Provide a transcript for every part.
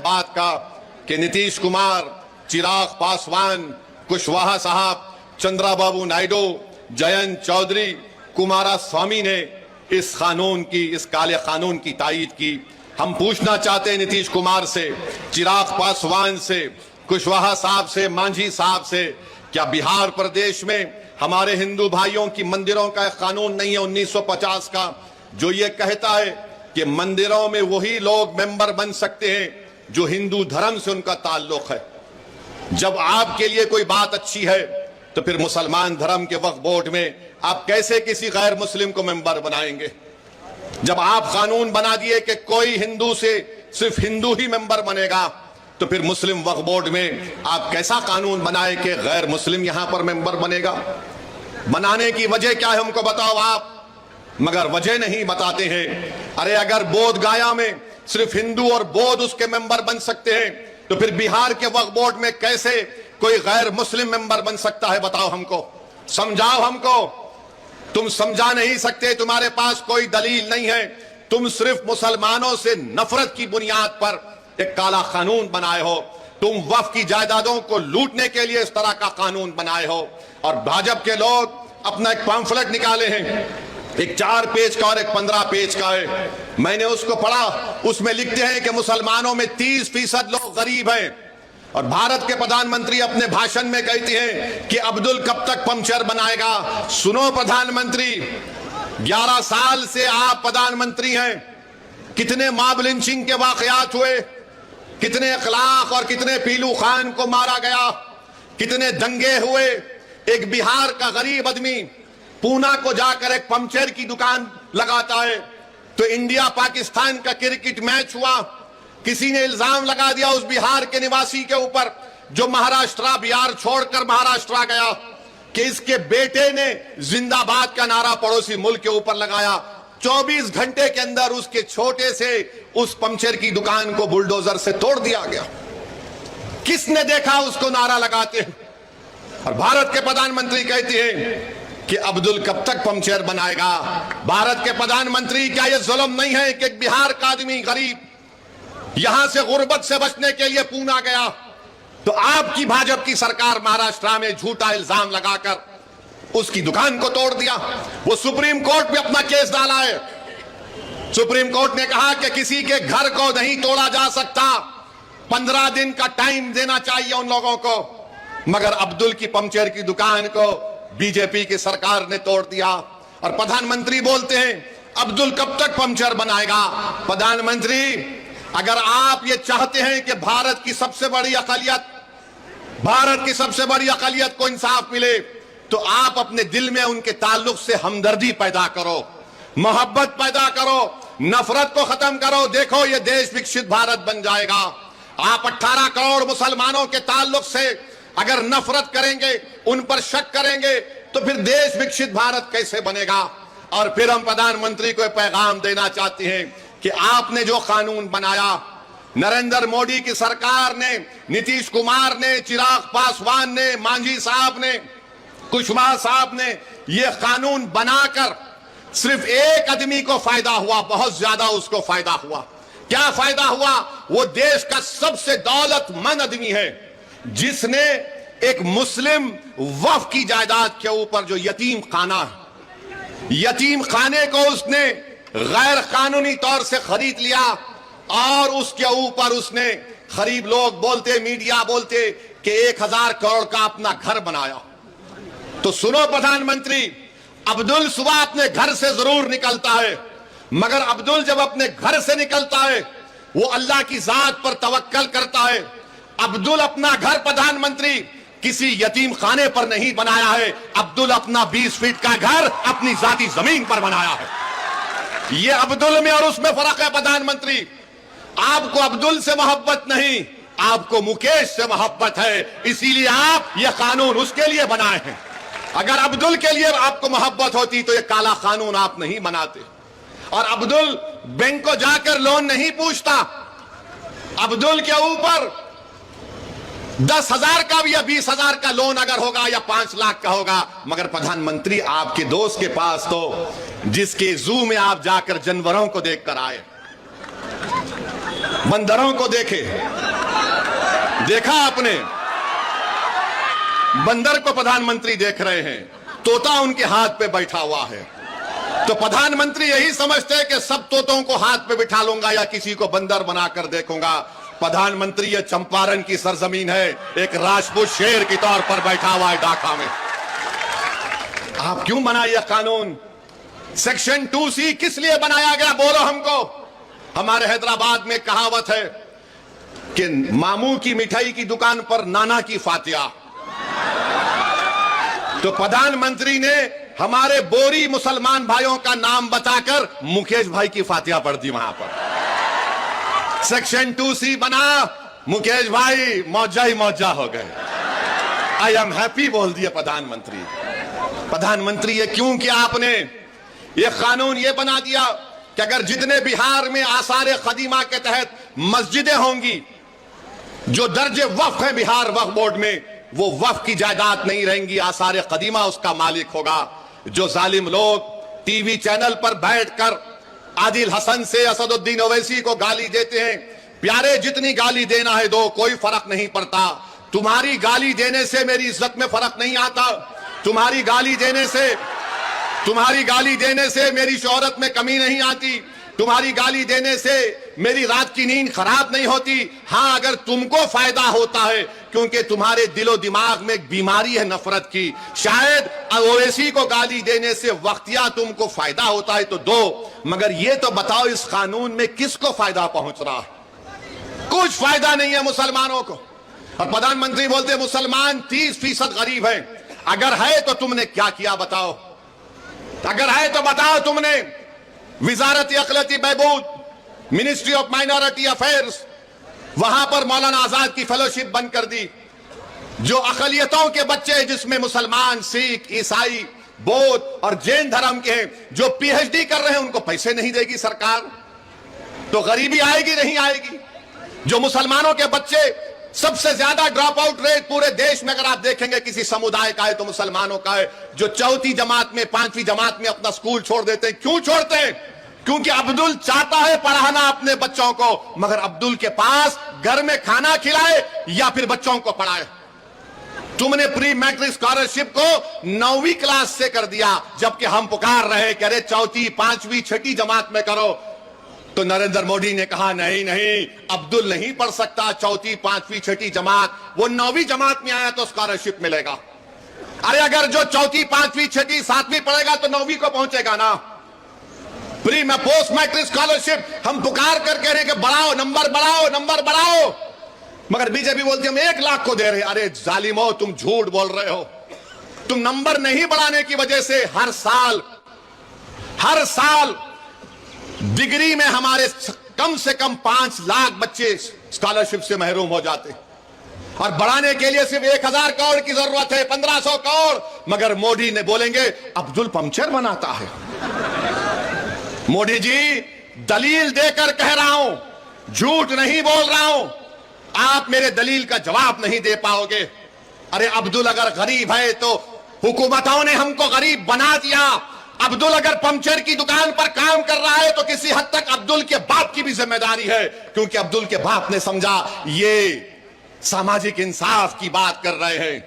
बात का कि नीतीश कुमार, चिराग पासवान, कुशवाहा साहब, चंद्राबाबू नायडू, जयंत चौधरी, कुमारस्वामी ने इस काले कानून की तायीद की। हम पूछना चाहते हैं नीतीश कुमार से, चिराग पासवान से, कुशवाहा साहब से, मांझी साहब से, क्या बिहार प्रदेश में हमारे हिंदू भाइयों की मंदिरों का एक कानून नहीं है 1950 का, जो ये कहता है कि मंदिरों में वही लोग मेंबर बन सकते हैं जो हिंदू धर्म से उनका ताल्लुक है। जब आपके लिए कोई बात अच्छी है तो फिर मुसलमान धर्म के वक्फ बोर्ड में आप कैसे किसी गैर मुस्लिम को मेंबर बनाएंगे? जब आप कानून बना दिए कि कोई हिंदू से सिर्फ हिंदू ही मेंबर बनेगा, तो फिर मुस्लिम वक्फ बोर्ड में आप कैसा कानून बनाए कि गैर मुस्लिम यहां पर मेंबर बनेगा? बनाने की वजह क्या है हमको बताओ आप, मगर वजह नहीं बताते हैं। अरे अगर बोध गया में सिर्फ हिंदू और बौद्ध उसके मेंबर बन सकते हैं, तो फिर बिहार के वक्फ बोर्ड में कैसे कोई गैर मुस्लिम मेंबर बन सकता है? बताओ हमको, समझाओ हमको। तुम समझा नहीं सकते, तुम्हारे पास कोई दलील नहीं है। तुम सिर्फ मुसलमानों से नफरत की बुनियाद पर एक काला कानून बनाए हो। तुम वक्फ की जायदादों को लूटने के लिए इस तरह का कानून बनाए हो। और भाजपा के लोग अपना एक पैम्फलेट निकाले हैं, एक 4 पेज का और एक 15 पेज का है। मैंने उसको पढ़ा, उसमें लिखते हैं कि मुसलमानों में 30% लोग गरीब हैं। और भारत के प्रधानमंत्री अपने भाषण में कहते हैं कि अब्दुल कब तक पंक्चर बनाएगा। सुनो प्रधानमंत्री, 11 साल से आप प्रधानमंत्री हैं, कितने मॉब लिंचिंग के वाकयात हुए, कितने अखलाक और कितने पीलू खान को मारा गया, कितने दंगे हुए। एक बिहार का गरीब आदमी पूना को जाकर एक पंक्चर की दुकान लगाता है, तो इंडिया पाकिस्तान का क्रिकेट मैच हुआ, किसी ने इल्जाम लगा दिया उस बिहार के निवासी के ऊपर जो महाराष्ट्र बिहार छोड़कर महाराष्ट्र गया कि इसके बेटे ने जिंदाबाद का नारा पड़ोसी मुल्क के ऊपर लगाया। 24 घंटे के अंदर उसके छोटे से उस पंक्चर की दुकान को बुलडोजर से तोड़ दिया गया। किसने देखा उसको नारा लगाते? और भारत के प्रधानमंत्री कहते हैं कि अब्दुल कब तक पंक्चर बनाएगा। भारत के प्रधानमंत्री, क्या यह जुल्म नहीं है कि एक बिहार का आदमी गरीब यहां से गुर्बत से बचने के लिए पूना गया, तो आपकी भाजपा की सरकार महाराष्ट्र में झूठा इल्जाम लगाकर उसकी दुकान को तोड़ दिया। वो सुप्रीम कोर्ट में अपना केस डाला है। सुप्रीम कोर्ट ने कहा कि किसी के घर को नहीं तोड़ा जा सकता, 15 दिन का टाइम देना चाहिए उन लोगों को। मगर अब्दुल की पंक्चर की दुकान को बीजेपी की सरकार ने तोड़ दिया। और प्रधानमंत्री बोलते हैं अब्दुल कब तक पंक्चर बनाएगा। प्रधानमंत्री, अगर आप ये चाहते हैं कि भारत की सबसे बड़ी अकलियत को इंसाफ मिले, तो आप अपने दिल में उनके ताल्लुक से हमदर्दी पैदा करो, मोहब्बत पैदा करो, नफरत को खत्म करो। देखो ये देश विकसित भारत बन जाएगा। आप 18 करोड़ मुसलमानों के ताल्लुक से अगर नफरत करेंगे, उन पर शक करेंगे, तो फिर देश विकसित भारत कैसे बनेगा? और फिर हम प्रधानमंत्री को पैगाम देना चाहते हैं कि आपने जो कानून बनाया, नरेंद्र मोदी की सरकार ने, नीतीश कुमार ने, चिराग पासवान ने, मांझी साहब ने, कुशवाहा साहब ने यह कानून बनाकर सिर्फ एक आदमी को फायदा हुआ, बहुत ज्यादा उसको फायदा हुआ। क्या फायदा हुआ? वो देश का सबसे दौलतमंद आदमी है जिसने एक मुस्लिम वक्फ की जायदाद के ऊपर जो यतीम खाना है, यतीम खाने को उसने गैर कानूनी तौर से खरीद लिया और उसके ऊपर उसने गरीब लोग बोलते, मीडिया बोलते कि 1000 करोड़ का अपना घर बनाया। तो सुनो प्रधानमंत्री, अब्दुल सुबह अपने घर से जरूर निकलता है, मगर अब्दुल जब अपने घर से निकलता है वो अल्लाह की जात पर तवक्कल करता है। अब्दुल अपना घर प्रधानमंत्री किसी यतीम खाने पर नहीं बनाया है, अब्दुल अपना 20 फीट का घर अपनी जाती जमीन पर बनाया है। ये अब्दुल में और उसमें फर्क है प्रधानमंत्री। आपको अब्दुल से मोहब्बत नहीं, आपको मुकेश से मोहब्बत है, इसीलिए आप ये कानून उसके लिए बनाए हैं। अगर अब्दुल के लिए आपको मोहब्बत होती तो ये काला कानून आप नहीं बनाते। और अब्दुल बैंक को जाकर लोन नहीं पूछता। अब्दुल के ऊपर 10,000 का भी या 20,000 का लोन अगर होगा या 5 लाख का होगा, मगर प्रधानमंत्री आपके दोस्त के पास तो जिसके जू में आप जाकर जानवरों को देखकर आए, बंदरों को देखे, देखा आपने? बंदर को प्रधानमंत्री देख रहे हैं, तोता उनके हाथ पे बैठा हुआ है। तो प्रधानमंत्री यही समझते हैं कि सब तोतों को हाथ पे बिठा लूंगा या किसी को बंदर बनाकर देखूंगा। प्रधानमंत्री ये चंपारण की सरजमीन है, एक राजपूत शेर के तौर पर बैठा हुआ है ढाका में। आप क्यों बनाए यह कानून? सेक्शन 2C किस लिए बनाया गया, बोलो हमको। हमारे हैदराबाद में कहावत है कि मामू की मिठाई की दुकान पर नाना की फातिया। तो प्रधानमंत्री ने हमारे बोरी मुसलमान भाइयों का नाम बताकर मुकेश भाई की फातिया पढ़ दी वहां पर। सेक्शन 2C बना, मुकेश भाई मौजा ही मौजा हो गए। आई एम हैप्पी बोल दिया प्रधानमंत्री। प्रधानमंत्री ये क्यों किया आपने? ये कानून ये बना दिया कि अगर जितने बिहार में आसार कदीमा के तहत मस्जिदें होंगी, जो दर्जे वक्फ है बिहार वक्फ बोर्ड में, वो वक्फ की जायदाद नहीं रहेंगी, आसार कदीमा उसका मालिक होगा। जो जालिम लोग टीवी चैनल पर बैठकर आदिल हसन से असदुद्दीन ओवैसी को गाली देते हैं, प्यारे जितनी गाली देना है दो, कोई फर्क नहीं पड़ता। तुम्हारी गाली देने से मेरी इज्जत में फर्क नहीं आता, तुम्हारी गाली देने से मेरी शोहरत में कमी नहीं आती, तुम्हारी गाली देने से मेरी रात की नींद खराब नहीं होती। हां, अगर तुमको फायदा होता है क्योंकि तुम्हारे दिलो दिमाग में एक बीमारी है नफरत की, शायद ओवैसी को गाली देने से वक्तिया तुमको फायदा होता है तो दो, मगर ये तो बताओ इस कानून में किसको फायदा पहुंच रहा है? कुछ फायदा नहीं है मुसलमानों को। और प्रधानमंत्री बोलते मुसलमान 30% गरीब हैं। अगर है तो तुमने क्या किया बताओ? अगर है तो बताओ तुमने। विजारत अकलती बहबूद, मिनिस्ट्री ऑफ माइनॉरिटी अफेयर्स, वहां पर मौलाना आजाद की फेलोशिप बंद कर दी। जो अकलियतों के बच्चे जिसमें मुसलमान, सिख, ईसाई, बौद्ध और जैन धर्म के हैं, जो पीएचडी कर रहे हैं, उनको पैसे नहीं देगी सरकार, तो गरीबी आएगी नहीं आएगी? जो मुसलमानों के बच्चे, सबसे ज्यादा ड्रॉप आउट रेट पूरे देश में अगर आप देखेंगे किसी समुदाय का है तो मुसलमानों का है। जो चौथी जमात में, 5वीं जमात में अपना स्कूल छोड़ देते हैं, क्यों छोड़ते हैं? क्योंकि अब्दुल चाहता है पढ़ाना अपने बच्चों को, मगर अब्दुल के पास घर में खाना खिलाए या फिर बच्चों को पढ़ाए। तुमने प्री मैट्रिक स्कॉलरशिप को 9वीं क्लास से कर दिया, जबकि हम पुकार रहे कि अरे 4वीं, 5वीं, 6ठी जमात में करो। तो नरेंद्र मोदी ने कहा नहीं नहीं, अब्दुल नहीं पढ़ सकता 4वीं, 5वीं, 6ठी जमात, वो 9वीं जमात में आया तो स्कॉलरशिप मिलेगा। अरे अगर जो 4वीं, 5वीं, 6ठी, 7वीं पढ़ेगा तो 9वीं को पहुंचेगा ना। प्री में पोस्ट मैट्रिक स्कॉलरशिप हम पुकार कर कह रहे हैं कि बढ़ाओ, नंबर बढ़ाओ, नंबर बढ़ाओ, मगर बीजेपी बोलती है हम 1 लाख को दे रहे हैं। अरे जालिमो, तुम झूठ बोल रहे हो। तुम नंबर नहीं बढ़ाने की वजह से हर साल डिग्री में हमारे कम से कम 5 लाख बच्चे स्कॉलरशिप से महरूम हो जाते, और बढ़ाने के लिए सिर्फ 1000 करोड़ की जरूरत है, 1500 करोड़। मगर मोदी ने बोलेंगे अब्दुल पंचर बनाता है। मोदी जी, दलील देकर कह रहा हूं, झूठ नहीं बोल रहा हूं, आप मेरे दलील का जवाब नहीं दे पाओगे। अरे अब्दुल अगर गरीब है तो हुकूमतों ने हमको गरीब बना दिया। अब्दुल अगर पंचर की दुकान पर काम कर रहा है तो किसी हद तक अब्दुल के बाप की भी जिम्मेदारी है, क्योंकि अब्दुल के बाप ने समझा ये सामाजिक इंसाफ की बात कर रहे हैं,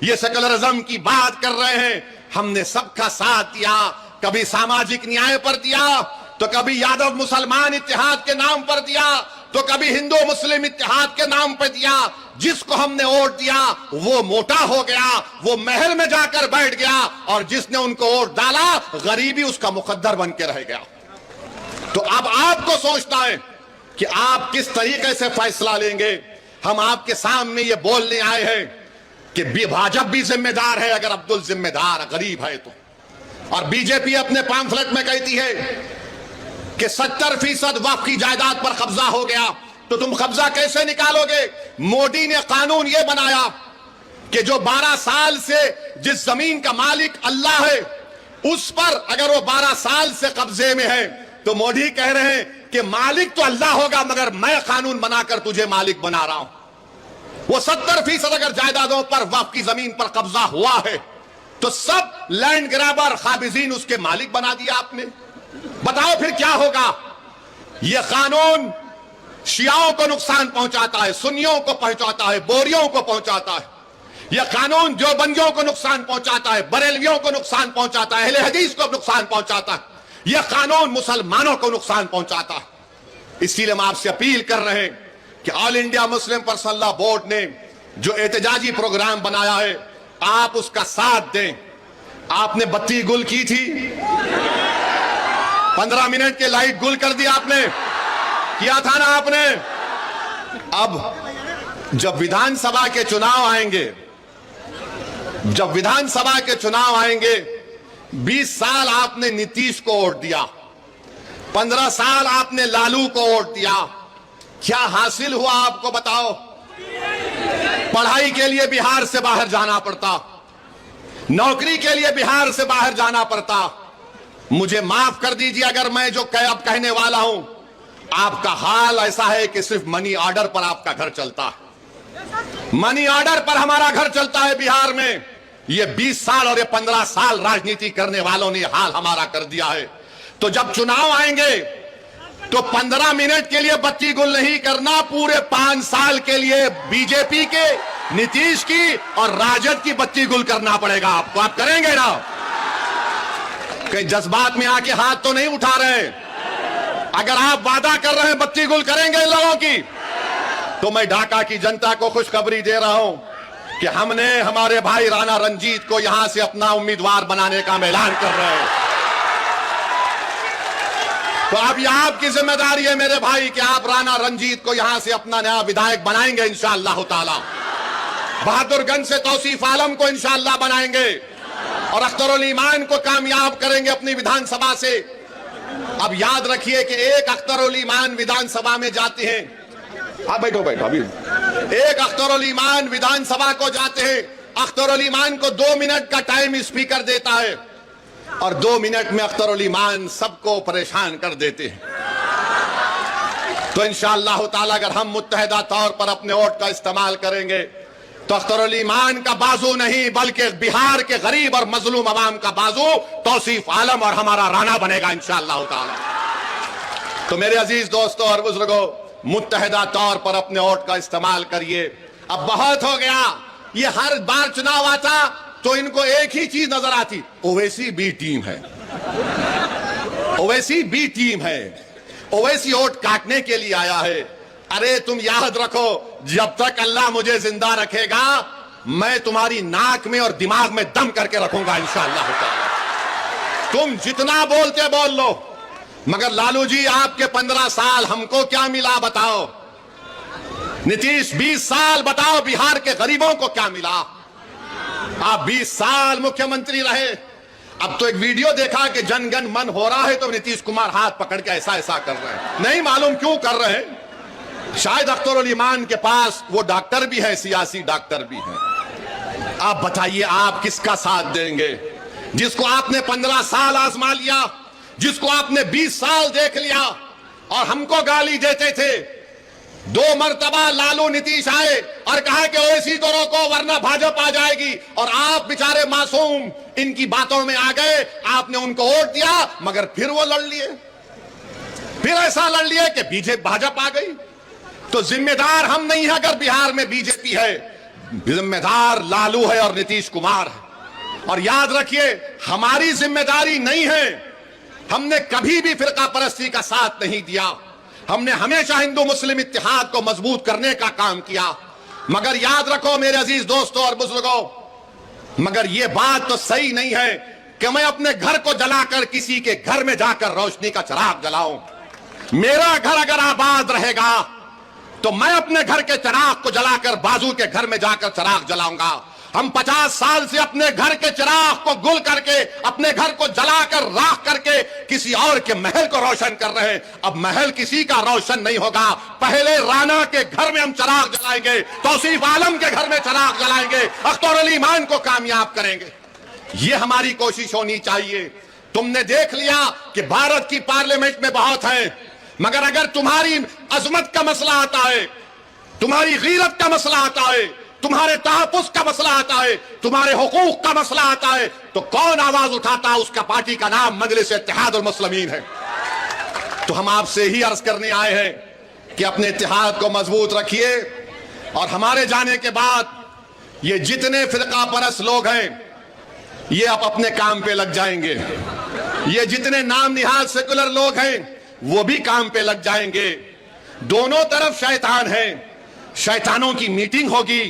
ये सेकुलरिज्म की बात कर रहे हैं। हमने सबका साथ दिया, कभी सामाजिक न्याय पर दिया, तो कभी यादव मुसलमान इत्तेहाद के नाम पर दिया, तो कभी हिंदू मुस्लिम इत्तेहाद के नाम पर दिया। जिसको हमने वोट दिया वो मोटा हो गया, वो महल में जाकर बैठ गया, और जिसने उनको वोट डाला गरीबी उसका मुकद्दर बन के रह गया। तो अब आपको सोचना है कि आप किस तरीके से फैसला लेंगे। हम आपके सामने ये बोलने आए हैं कि भाजपा भी जिम्मेदार है अगर अब्दुल जिम्मेदार गरीब है तो। और बीजेपी अपने पैम्फलेट में कहती है कि 70% वक्फ की जायदाद पर कब्जा हो गया, तो तुम कब्जा कैसे निकालोगे? मोदी ने कानून यह बनाया कि जो 12 साल से जिस जमीन का मालिक अल्लाह है, उस पर अगर वो 12 साल से कब्जे में है तो मोदी कह रहे हैं कि मालिक तो अल्लाह होगा, मगर मैं कानून बनाकर तुझे मालिक बना रहा हूं। वो 70% अगर जायदादों पर वक्फ की जमीन पर कब्जा हुआ है तो सब लैंड ग्रैबर काबिजीन उसके मालिक बना दिया आपने। बताओ फिर क्या होगा? यह कानून शियाओं को नुकसान पहुंचाता है, सुन्नियों को पहुंचाता है, बोरियों को पहुंचाता है। यह कानून देवबंदियों को नुकसान पहुंचाता है, बरेलवियों को नुकसान पहुंचाता है, अहले हदीस को नुकसान पहुंचाता है। यह कानून मुसलमानों को नुकसान पहुंचाता है। इसीलिए हम आपसे अपील कर रहे हैं कि all India Muslim personal law board ने जो एहतजाजी प्रोग्राम बनाया है, आप उसका साथ दें। आपने बत्ती गुल की थी, 15 मिनट के लाइट गुल कर दिया, आपने किया था ना आपने। अब जब विधानसभा के चुनाव आएंगे, 20 साल आपने नीतीश को वोट दिया, 15 साल आपने लालू को वोट दिया। क्या हासिल हुआ आपको बताओ? पढ़ाई के लिए बिहार से बाहर जाना पड़ता, नौकरी के लिए बिहार से बाहर जाना पड़ता। मुझे माफ कर दीजिए अगर मैं जो अब कहने वाला हूं, आपका हाल ऐसा है कि सिर्फ मनी ऑर्डर पर आपका घर चलता है। मनी ऑर्डर पर हमारा घर चलता है बिहार में। ये 20 साल और ये 15 साल राजनीति करने वालों ने हाल हमारा कर दिया है। तो जब चुनाव आएंगे तो 15 मिनट के लिए बत्ती गुल नहीं करना, पूरे 5 साल के लिए बीजेपी के, नीतीश की और राजद की बत्ती गुल करना पड़ेगा आपको। आप करेंगे ना? कहीं जज्बात में आके हाथ तो नहीं उठा रहे? अगर आप वादा कर रहे हैं बत्ती गुल करेंगे इन लोगों की, तो मैं ढाका की जनता को खुशखबरी दे रहा हूं कि हमने हमारे भाई राणा रंजीत को यहां से अपना उम्मीदवार बनाने का ऐलान कर रहे हैं। तो अब यह आपकी जिम्मेदारी है मेरे भाई कि आप राणा रंजीत को यहां से अपना नया विधायक बनाएंगे इंशाअल्लाह ताला। बहादुरगंज से तौसीफ आलम को इंशाअल्लाह बनाएंगे और अख्तरुल ईमान को कामयाब करेंगे अपनी विधानसभा से। अब याद रखिए कि एक अख्तरुल ईमान विधानसभा में जाते हैं। आप बैठो अभी। एक अख्तरुल ईमान विधानसभा को जाते हैं, अख्तरुल ईमान को 2 मिनट का टाइम स्पीकर देता है और 2 मिनट में अख्तरुल ईमान सबको परेशान कर देते हैं। तो इंशाअल्लाह ताला अगर हम मुत्तहिदा तौर पर अपने वोट का इस्तेमाल करेंगे तो अख्तरुल ईमान का बाजू नहीं बल्कि बिहार के गरीब और मजलूम अवाम का बाजू तौसीफ आलम और हमारा राणा बनेगा इंशाअल्लाह ताला। तो मेरे अजीज दोस्तों और बुजुर्गों, मुत्तहिदा तौर पर अपने वोट का इस्तेमाल करिए। अब बहुत हो गया, ये हर बार चुनाव आता तो इनको एक ही चीज नजर आती, ओवैसी बी टीम है, ओवैसी बी टीम है, ओवैसी वोट काटने के लिए आया है। अरे तुम याद रखो, जब तक अल्लाह मुझे जिंदा रखेगा मैं तुम्हारी नाक में और दिमाग में दम करके रखूंगा इंशाअल्लाह ताला। तुम जितना बोलते बोल लो, मगर लालू जी आपके 15 साल हमको क्या मिला बताओ? नीतीश 20 साल बताओ बिहार के गरीबों को क्या मिला? आप 20 साल मुख्यमंत्री रहे। अब तो एक वीडियो देखा कि जनगण मन हो रहा है तो नीतीश कुमार हाथ पकड़ के ऐसा ऐसा कर रहे हैं, नहीं मालूम क्यों कर रहे हैं। शायद अख्तरुल ईमान के पास वो डॉक्टर भी है, सियासी डॉक्टर भी है। आप बताइए आप किसका साथ देंगे? जिसको आपने 15 साल आजमा लिया, जिसको आपने 20 साल देख लिया और हमको गाली देते थे। 2 मरतबा लालू नीतीश आए और कहा कि ओवैसी को रोको वरना भाजपा आ जाएगी, और आप बेचारे मासूम इनकी बातों में आ गए। आपने उनको वोट दिया मगर फिर वो लड़ लिए, फिर ऐसा लड़ लिए कि बीजेपी भाजपा आ गई। तो जिम्मेदार हम नहीं है अगर बिहार में बीजेपी है, जिम्मेदार लालू है और नीतीश कुमार है। और याद रखिए हमारी जिम्मेदारी नहीं है, हमने कभी भी फिरका परस्ती का साथ नहीं दिया। हमने हमेशा हिंदू मुस्लिम इत्तेहाद को मजबूत करने का काम किया। मगर याद रखो मेरे अजीज दोस्तों और बुजुर्गों, मगर यह बात तो सही नहीं है कि मैं अपने घर को जलाकर किसी के घर में जाकर रोशनी का चिराग जलाऊं। मेरा घर अगर आबाद रहेगा तो मैं अपने घर के चिराग को जलाकर बाजू के घर में जाकर चिराग जलाऊंगा। हम 50 साल से अपने घर के चिराग को गुल करके, अपने घर को जलाकर राख करके किसी और के महल को रोशन कर रहे हैं। अब महल किसी का रोशन नहीं होगा। पहले राणा के घर में हम चिराग जलाएंगे, तौसीफ आलम के घर में चिराग जलाएंगे, अख्तरुल ईमान को कामयाब करेंगे। ये हमारी कोशिश होनी चाहिए। तुमने देख लिया कि भारत की पार्लियामेंट में बहुत है, मगर अगर तुम्हारी अजमत का मसला आता है, तुम्हारी गीरत का मसला आता है, तुम्हारे तहफ्फुज़ का मसला आता है, तुम्हारे हुकूक का मसला आता है, तो कौन आवाज उठाता है? उसका पार्टी का नाम मजलिस इत्तेहादुल मुस्लिमीन है। तो हम आपसे ही अर्ज करने आए हैं कि अपने इत्तेहाद को मजबूत रखिए और हमारे जाने के बाद ये जितने फिरका परस्त लोग हैं ये अब अपने काम पे लग जाएंगे। ये जितने नाम निहाद सेकुलर लोग हैं वो भी काम पे लग जाएंगे। दोनों तरफ शैतान है। शैतानों की मीटिंग होगी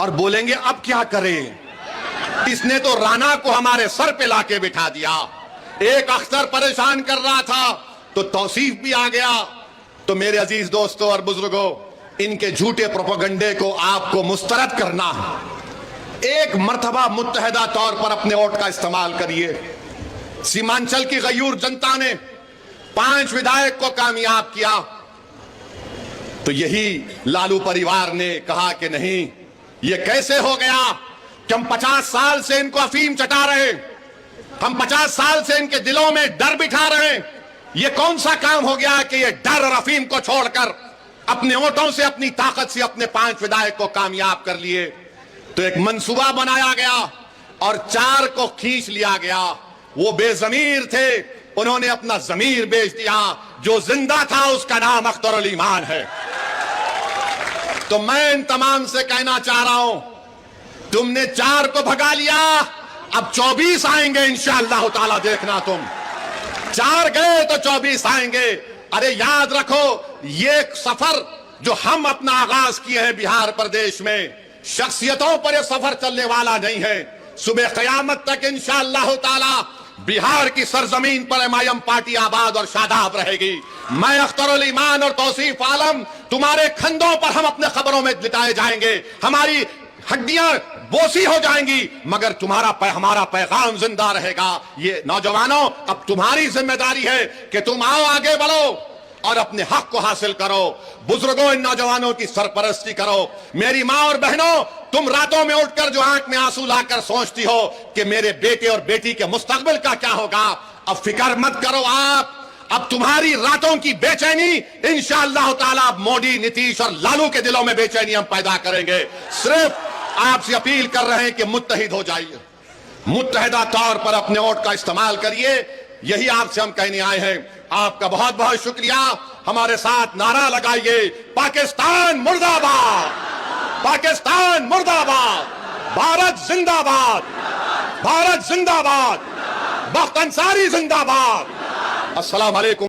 और बोलेंगे अब क्या करें, इसने तो राना को हमारे सर पे लाके बिठा दिया। एक अख्तर परेशान कर रहा था तो तौसीफ भी आ गया। तो मेरे अजीज दोस्तों और बुजुर्गों, इनके झूठे प्रोपेगेंडे को आपको मुस्तरद करना है। एक मर्तबा मुत्तहदा तौर पर अपने वोट का इस्तेमाल करिए। सीमांचल की गयूर जनता ने 5 विधायक को कामयाब किया तो यही लालू परिवार ने कहा कि नहीं, ये कैसे हो गया कि हम 50 साल से इनको अफीम चटा रहे, हम 50 साल से इनके दिलों में डर बिठा रहे। ये कौन सा काम हो गया कि ये डर और अफीम को छोड़कर अपने वोटों से, अपनी ताकत से अपने 5 विधायक को कामयाब कर लिए। तो एक मंसूबा बनाया गया और 4 को खींच लिया गया। वो बेजमीर थे, उन्होंने अपना जमीर बेच दिया। जो जिंदा था उसका नाम अख्तर अल ईमान है। तो मैं इन तमाम से कहना चाह रहा हूं, तुमने 4 को भगा लिया, अब 24 आएंगे इंशाअल्लाह ताला, देखना तुम। 4 गए तो 24 आएंगे। अरे याद रखो, ये सफर जो हम अपना आगाज किए हैं बिहार प्रदेश में, शख्सियतों पर यह सफर चलने वाला नहीं है। सुबह क़यामत तक इंशाअल्लाह ताला बिहार की सरजमीन पर एमआईएम पार्टी आबाद और शादाब रहेगी। मैं अख्तरुल ईमान और तौसीफ आलम, तुम्हारे खंदों पर हम अपने खबरों में लिटाए जाएंगे, हमारी हड्डियां बोसी हो जाएंगी, मगर हमारा पैगाम जिंदा रहेगा। ये नौजवानों, अब तुम्हारी जिम्मेदारी है कि तुम आओ, आगे बढ़ो और अपने हक को हासिल करो। बुजुर्गों, इन नौजवानों की सरपरस्ती करो। मेरी मां और बहनों, तुम रातों में उठकर जो आंख में आंसू लाकर सोचती हो कि मेरे बेटे और बेटी के मुस्तकबिल का क्या होगा, अब फिक्र मत करो। आप अब तुम्हारी रातों की बेचैनी इंशाअल्लाह ताला मोदी, नीतीश और लालू के दिलों में बेचैनी हम पैदा करेंगे। सिर्फ आपसे अपील कर रहे हैं कि मुत्तहिद हो जाइए, मुत्तहिदा तौर पर अपने वोट का इस्तेमाल करिए। यही आपसे हम कहने आए हैं। आपका बहुत बहुत शुक्रिया। हमारे साथ नारा लगाइए, पाकिस्तान मुर्दाबाद, पाकिस्तान मुर्दाबाद, भारत जिंदाबाद, भारत जिंदाबाद, बख्त अंसारी जिंदाबाद। अस्सलाम वालेकुम।